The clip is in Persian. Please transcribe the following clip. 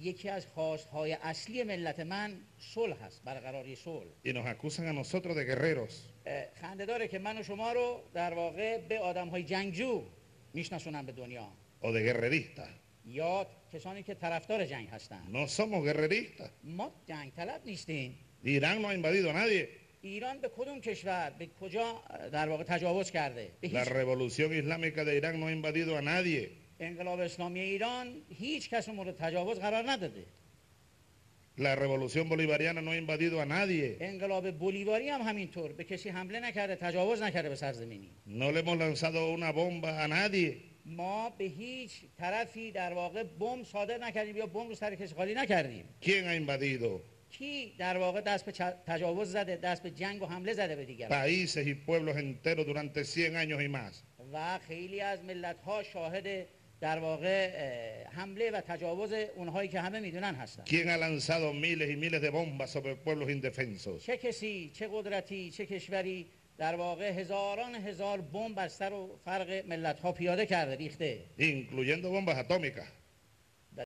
یکی از خواستهای اصلی ملت من صلح هست، برقراری صلح. Y nos acusan a nosotros de guerreros. خنده داره که من و شما رو در واقع به آدم‌های جنگجو میشناسونن به دنیا، O de guerreristas. یا کسانی که طرفدار جنگ هستن. No somos guerreristas. ما جنگ طلب نیستیم. Irán no ha invadido a nadie. ایران به کدوم کشور، به کجا در واقع تجاوز کرده؟ به La هیچ. revolución islámica de Irán no ha invadido a nadie. انقلاب اسلامی ایران هیچ کس مورد تجاوز قرار نداده. La revolución bolivariana no ha invadido a nadie. انقلاب بولیواری هم همینطور، به کسی حمله نکرده، تجاوز نکرده به سرزمینی. No le hemos lanzado una bomba a nadie. ما به هیچ طرفی در واقع بمب صادر نکردیم یا بمب رو سر کسی خالی نکردیم. ¿Quién ha invadido? کی در واقع دست به تجاوز زده، دست به جنگ و حمله زده به دیگران؟ Países y pueblos enteros durante 100 años y más. و خیلی از ملت‌ها شاهد در واقع حمله و تجاوز اونهایی که همه میدونن هستن. ¿Quién ha lanzado miles y miles de bombas sobre pueblos indefensos? چه کسی، چه قدرتی، چه کشوری در واقع هزاران هزار بمب بر سر و فرق ملت‌ها پیاده کرده، ریخته، Incluyendo bombas atómicas.